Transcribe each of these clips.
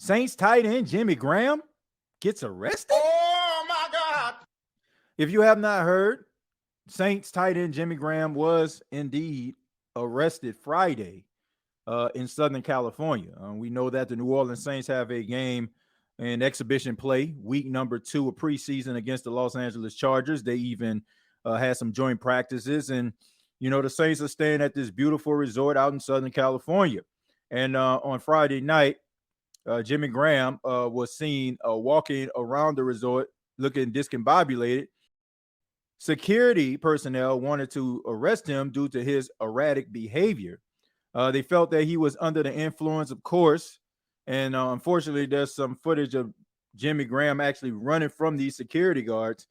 Saints tight end Jimmy Graham gets arrested? Oh, my God. If you have not heard, Saints tight end Jimmy Graham was indeed arrested Friday in Southern California. We know that the New Orleans Saints have a game in exhibition play, week number 2 of preseason against the Los Angeles Chargers. They even had some joint practices. And, the Saints are staying at this beautiful resort out in Southern California. And on Friday night, Jimmy Graham was seen walking around the resort looking discombobulated. Security personnel wanted to arrest him due to his erratic behavior. They felt that he was under the influence, of course. And unfortunately, there's some footage of Jimmy Graham actually running from these security guards.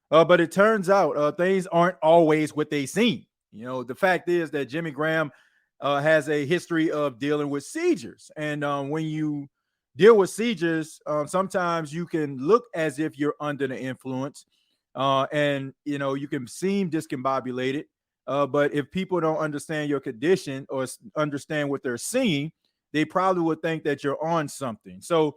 But it turns out things aren't always what they seem. The fact is that Jimmy Graham has a history of dealing with seizures. And when you deal with seizures, sometimes you can look as if you're under the influence. And you can seem discombobulated, but if people don't understand your condition or understand what they're seeing, they probably would think that you're on something. So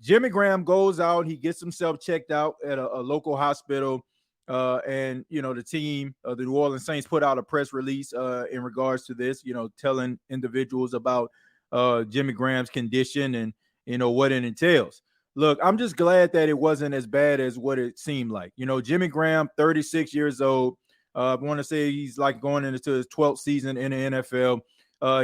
Jimmy Graham goes out, he gets himself checked out at a local hospital, and the team, the New Orleans Saints, put out a press release in regards to this, telling individuals about Jimmy Graham's condition and what it entails. Look, I'm just glad that it wasn't as bad as what it seemed like. Jimmy Graham, 36 years old. I want to say he's like going into his 12th season in the NFL.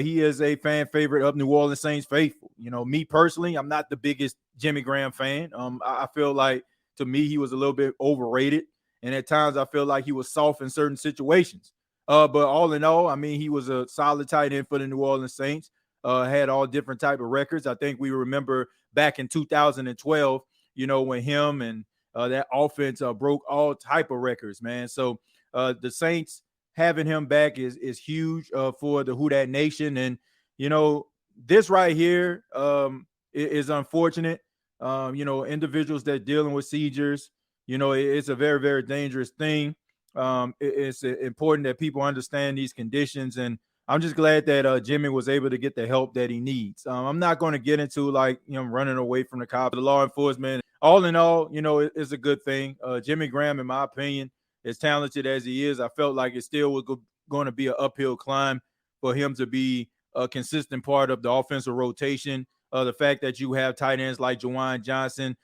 He is a fan favorite of New Orleans Saints faithful. Me personally, I'm not the biggest Jimmy Graham fan. I feel like, to me, he was a little bit overrated. And at times I feel like he was soft in certain situations. But all in all, I mean, he was a solid tight end for the New Orleans Saints. Had all different type of records. I think we remember back in 2012, when him and that offense broke all type of records, man. So the Saints having him back is huge for the Who Dat Nation. And, this right here is unfortunate. Individuals that dealing with seizures, it's a very, very dangerous thing. It's important that people understand these conditions, and I'm just glad that Jimmy was able to get the help that he needs. I'm not going to get into running away from the cops, the law enforcement. All in all, it's a good thing. Jimmy Graham, in my opinion, as talented as he is, I felt like it still was going to be an uphill climb for him to be a consistent part of the offensive rotation. The fact that you have tight ends like Juwan Johnson,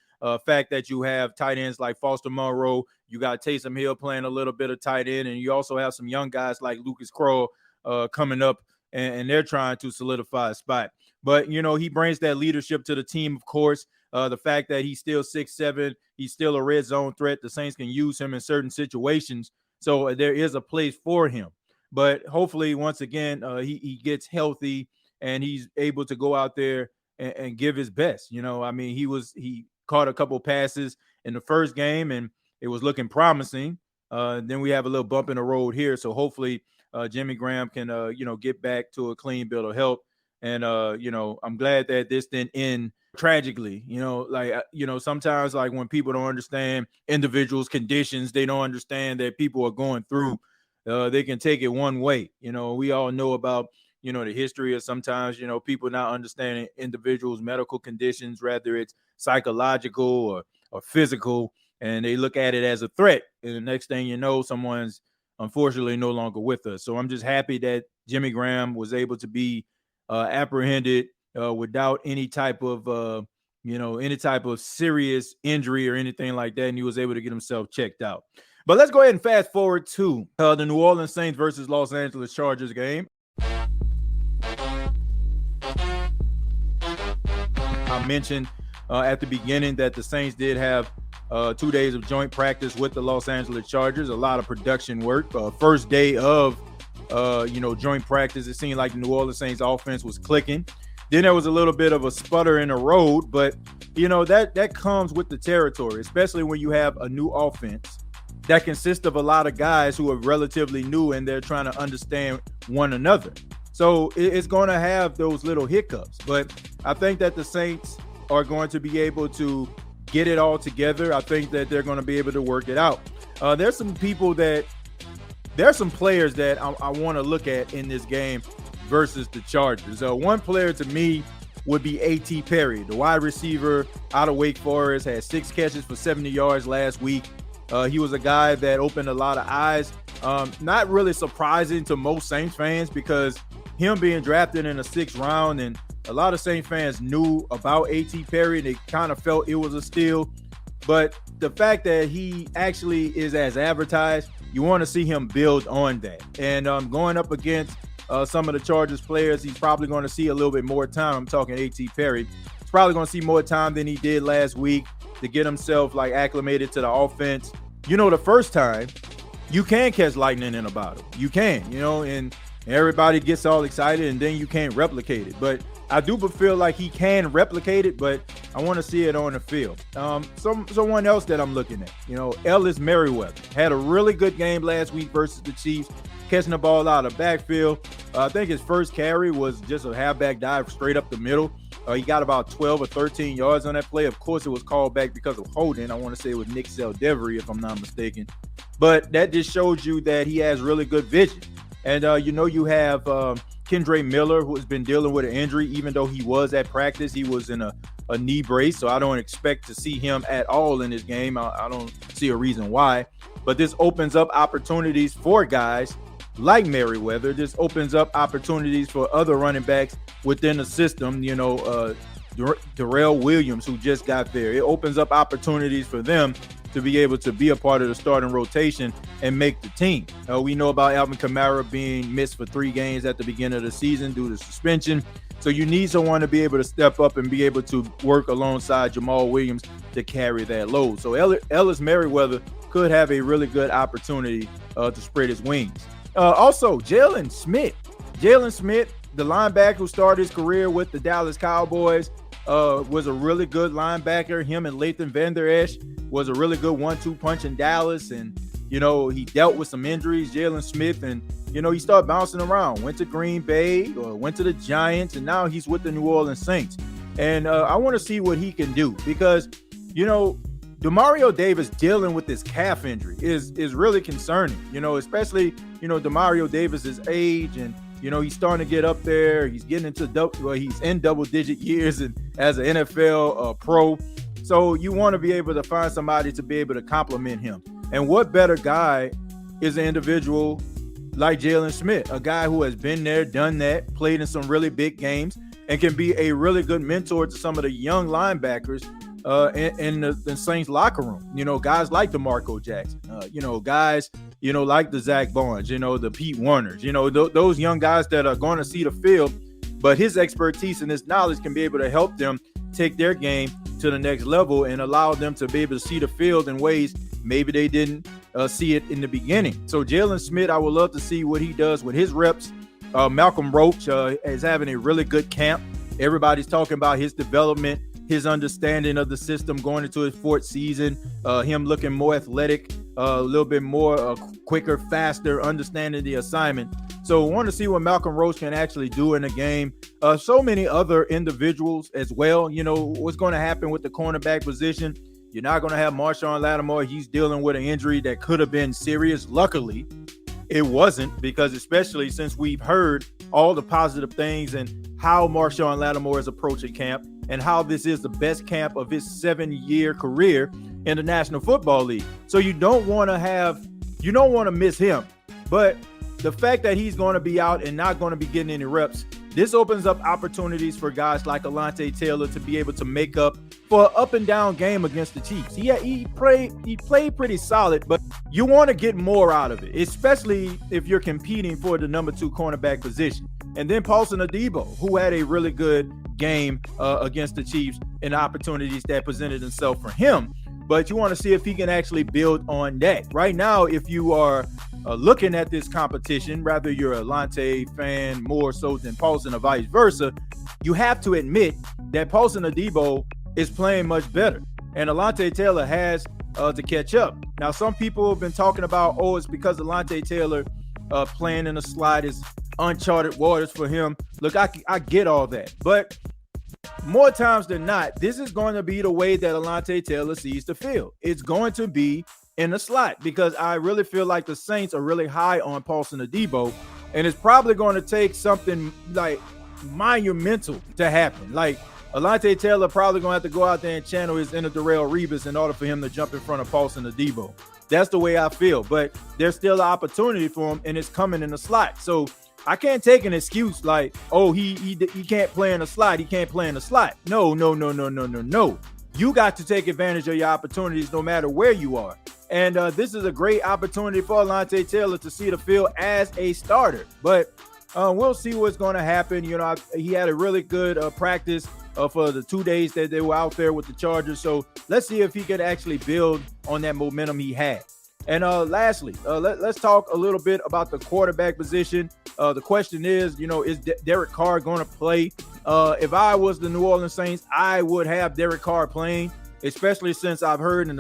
fact that you have tight ends like Foster Monroe, you got Taysom Hill playing a little bit of tight end, and you also have some young guys like Lucas Kroll coming up, and they're trying to solidify a spot. But, he brings that leadership to the team, of course. The fact that he's still 6'7", he's still a red zone threat. The Saints can use him in certain situations. So there is a place for him. But hopefully, once again, he gets healthy and he's able to go out there and give his best. He caught a couple passes in the first game, and it was looking promising. Then we have a little bump in the road here. So hopefully Jimmy Graham can, get back to a clean bill of health. And, I'm glad that this didn't end tragically. Sometimes when people don't understand individuals' conditions, they don't understand that people are going through, they can take it one way. We all know about, the history of sometimes, people not understanding individuals' medical conditions, whether it's psychological or physical, and they look at it as a threat. And the next thing you know, someone's unfortunately no longer with us. So I'm just happy that Jimmy Graham was able to be apprehended without any type of, any type of serious injury or anything like that. And he was able to get himself checked out. But let's go ahead and fast forward to the New Orleans Saints versus Los Angeles Chargers game. I mentioned at the beginning that the Saints did have 2 days of joint practice with the Los Angeles Chargers, a lot of production work. First day of, joint practice, it seemed like the New Orleans Saints offense was clicking. Then there was a little bit of a sputter in the road, but, that comes with the territory, especially when you have a new offense that consists of a lot of guys who are relatively new and they're trying to understand one another. So it's going to have those little hiccups, but I think that the Saints are going to be able to get it all together. I think that they're going to be able to work it out. There's some players that I want to look at in this game versus the Chargers. One player to me would be A.T. Perry, the wide receiver out of Wake Forest, had 6 catches for 70 yards last week. He was a guy that opened a lot of eyes. Not really surprising to most Saints fans because him being drafted in the 6th round, and a lot of Saints fans knew about A.T. Perry. They kind of felt it was a steal. But the fact that he actually is as advertised, you want to see him build on that. And going up against some of the Chargers players, he's probably going to see a little bit more time. I'm talking A.T. Perry. He's probably going to see more time than he did last week to get himself like acclimated to the offense. You know, the first time you can catch lightning in a bottle. You can, you know, and everybody gets all excited and then you can't replicate it. But I do feel like he can replicate it, but I want to see it on the field. Someone else that I'm looking at, you know, Ellis Merriweather had a really good game last week versus the Chiefs, catching the ball out of the backfield. I think his first carry was just a halfback dive straight up the middle. He got about 12 or 13 yards on that play. Of course, it was called back because of holding. I want to say it was Nick Seldevery, if I'm not mistaken. But that just shows you that he has really good vision. And, you know, you have Kendre Miller, who has been dealing with an injury. Even though he was at practice, he was in a knee brace. So I don't expect to see him at all in this game. I don't see a reason why. But this opens up opportunities for guys like Merriweather. This opens up opportunities for other running backs within the system. You know, Darrell Williams, who just got there. It opens up opportunities for them to be able to be a part of the starting rotation and make the team. We know about Alvin Kamara being missed for 3 games at the beginning of the season due to suspension. So you need someone to be able to step up and be able to work alongside Jamal Williams to carry that load. So Ellis Merriweather could have a really good opportunity to spread his wings. Also, Jalen Smith, the linebacker who started his career with the Dallas Cowboys, was a really good linebacker. Him and Lathan Vander Esch was a really good 1-2 punch in Dallas. And, you know, he dealt with some injuries, Jalen Smith, and, you know, he started bouncing around, went to Green Bay, went to the Giants, and now he's with the New Orleans Saints. And I want to see what he can do because, you know, Demario Davis dealing with this calf injury is really concerning, you know, especially, you know, Demario Davis's age, and, you know, he's starting to get up there. He's getting into he's in double-digit years and as an NFL pro. So you want to be able to find somebody to be able to complement him. And what better guy is an individual like Jalen Smith, a guy who has been there, done that, played in some really big games, and can be a really good mentor to some of the young linebackers in the Saints locker room. You know, guys like DeMarco Jackson, you know, guys, you know, like the Zach Barnes, you know, the Pete Warners, you know, those young guys that are going to see the field, but his expertise and his knowledge can be able to help them take their game to the next level and allow them to be able to see the field in ways maybe they didn't see it in the beginning. So Jalen Smith, I would love to see what he does with his reps. Malcolm Roach is having a really good camp. Everybody's talking about his development, his understanding of the system going into his 4th season, him looking more athletic, a little bit more quicker, faster, understanding the assignment. So I want to see what Malcolm Roach can actually do in the game. So many other individuals as well. You know, what's going to happen with the cornerback position. You're not going to have Marshawn Lattimore. He's dealing with an injury that could have been serious. Luckily, it wasn't, because especially since we've heard all the positive things and how Marshawn Lattimore is approaching camp and how this is the best camp of his 7-year career in the National Football League. So you don't want to miss him. But the fact that he's going to be out and not going to be getting any reps, this opens up opportunities for guys like Alontae Taylor to be able to make up for an up and down game against the Chiefs. He played pretty solid, but you want to get more out of it, especially if you're competing for the number 2 cornerback position. And then Paulson Adebo, who had a really good game against the Chiefs and opportunities that presented themselves for him. But you want to see if he can actually build on that. Right now, if you are looking at this competition, rather you're a Alontae fan more so than Paulson or vice versa, you have to admit that Paulson Adebo is playing much better. And Alontae Taylor has to catch up. Now, some people have been talking about, it's because Alontae Taylor playing in the slot is uncharted waters for him. Look, I get all that. But more times than not, this is going to be the way that Alontae Taylor sees the field. It's going to be in the slot, because I really feel like the Saints are really high on Paulson Adebo, and it's probably going to take something like monumental to happen. Like, Alontae Taylor probably going to have to go out there and channel his inner Darrelle Revis in order for him to jump in front of Paulson Adebo. That's the way I feel. But there's still an opportunity for him, and it's coming in the slot. So I can't take an excuse like, oh, he can't play in the slot. He can't play in the slot. No. You got to take advantage of your opportunities no matter where you are. And this is a great opportunity for Alontae Taylor to see the field as a starter. But we'll see what's going to happen. You know, he had a really good practice for the 2 days that they were out there with the Chargers. So let's see if he can actually build on that momentum he had. And lastly, let's talk a little bit about the quarterback position. The question is, you know, is Derek Carr going to play? If I was the New Orleans Saints, I would have Derek Carr playing, especially since I've heard on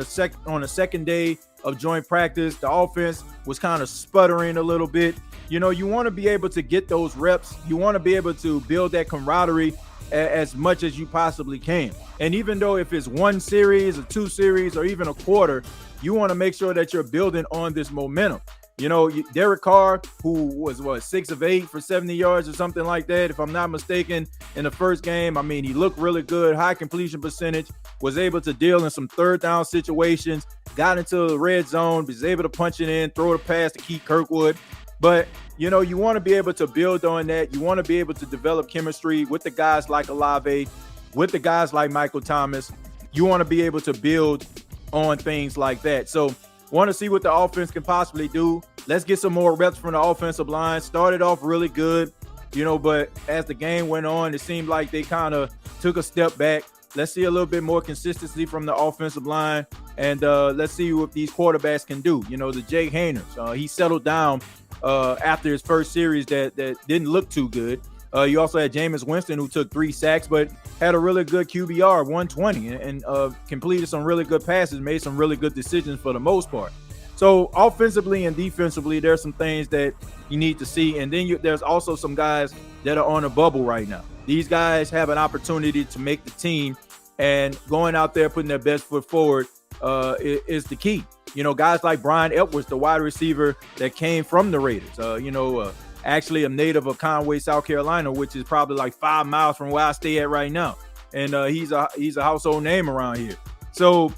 the second day of joint practice, the offense was kind of sputtering a little bit. You know, you want to be able to get those reps. You want to be able to build that camaraderie as much as you possibly can. And even though if it's one series or two series or even a quarter, you want to make sure that you're building on this momentum. You know, Derek Carr, who was 6 of 8 for 70 yards or something like that, if I'm not mistaken, in the first game. I mean, he looked really good, high completion percentage, was able to deal in some third down situations, got into the red zone, was able to punch it in, throw the pass to Keith Kirkwood. But, you know, you want to be able to build on that. You want to be able to develop chemistry with the guys like Olave, with the guys like Michael Thomas. You want to be able to build on things like that. So want to see what the offense can possibly do. Let's get some more reps from the offensive line. Started off really good, you know, but as the game went on, it seemed like they kind of took a step back. Let's see a little bit more consistency from the offensive line, and let's see what these quarterbacks can do. You know, the Jay Hayners, he settled down after his first series that didn't look too good. You also had Jameis Winston, who took 3 sacks, but had a really good QBR, 120, and completed some really good passes, made some really good decisions for the most part. So offensively and defensively, there's some things that you need to see. And then there's also some guys that are on a bubble right now. These guys have an opportunity to make the team, and going out there, putting their best foot forward is the key. You know, guys like Brian Edwards, the wide receiver that came from the Raiders, actually a native of Conway, South Carolina, which is probably like 5 miles from where I stay at right now. And he's a household name around here. So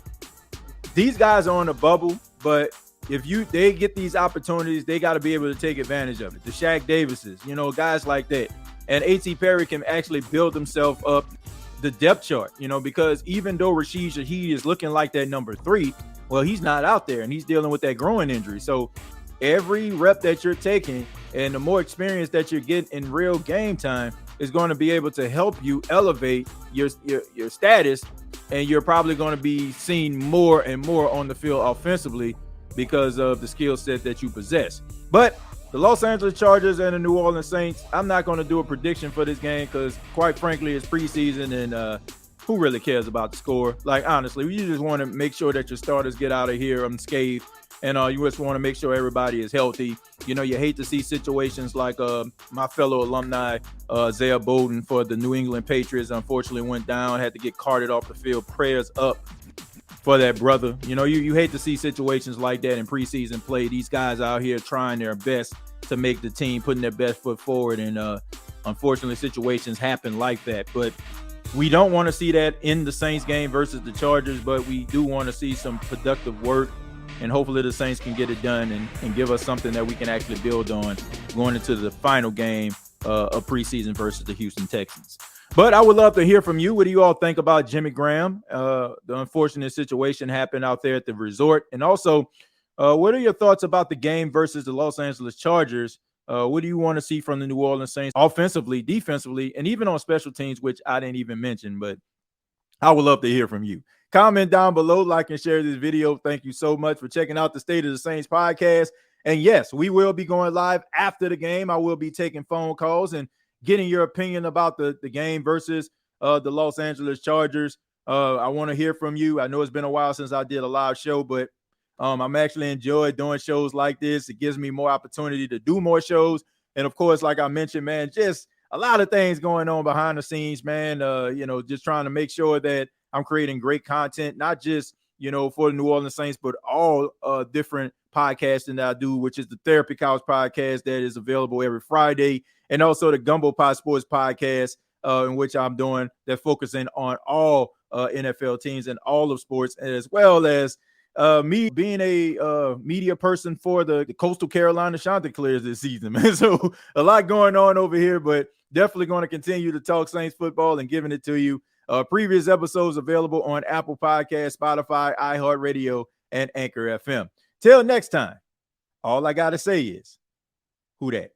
these guys are on a bubble, but if they get these opportunities, they got to be able to take advantage of it. The Shaq Davises, you know, guys like that. And A.T. Perry can actually build himself up the depth chart, you know, because even though Rashid Shaheed is looking like that number 3, well, he's not out there and he's dealing with that groin injury. So every rep that you're taking and the more experience that you're getting in real game time is going to be able to help you elevate your status, and you're probably going to be seen more and more on the field offensively because of the skill set that you possess. But the Los Angeles Chargers and the New Orleans Saints, I'm not going to do a prediction for this game because, quite frankly, it's preseason and who really cares about the score? Like, honestly, you just want to make sure that your starters get out of here unscathed. And you just want to make sure everybody is healthy. You know, you hate to see situations like my fellow alumni, Zaya Bowden for the New England Patriots, unfortunately went down, had to get carted off the field. Prayers up for that brother. You know, you hate to see situations like that in preseason play. These guys out here trying their best to make the team, putting their best foot forward. And unfortunately, situations happen like that. But we don't want to see that in the Saints game versus the Chargers, but we do want to see some productive work. And hopefully the Saints can get it done and give us something that we can actually build on going into the final game of preseason versus the Houston Texans. But I would love to hear from you. What do you all think about Jimmy Graham? The unfortunate situation happened out there at the resort. And also, what are your thoughts about the game versus the Los Angeles Chargers? What do you want to see from the New Orleans Saints offensively, defensively, and even on special teams, which I didn't even mention, but I would love to hear from you. Comment down below, like and share this video. Thank you so much for checking out the State of the Saints podcast. And yes, we will be going live after the game. I will be taking phone calls and getting your opinion about the game versus the Los Angeles Chargers. I want to hear from you. I know it's been a while since I did a live show, but I'm actually enjoying doing shows like this. It gives me more opportunity to do more shows. And of course, like I mentioned, man, just a lot of things going on behind the scenes, man. Just trying to make sure that I'm creating great content, not just, for the New Orleans Saints, but all different podcasting that I do, which is the Therapy Couch podcast that is available every Friday, and also the Gumbo Pod Sports podcast, in which I'm doing that focusing on all NFL teams and all of sports, as well as me being a media person for the Coastal Carolina Chanticleers this season, man. So a lot going on over here, but definitely going to continue to talk Saints football and giving it to you. Previous episodes available on Apple Podcasts, Spotify, iHeartRadio, and Anchor FM. Till next time, all I got to say is, who dat?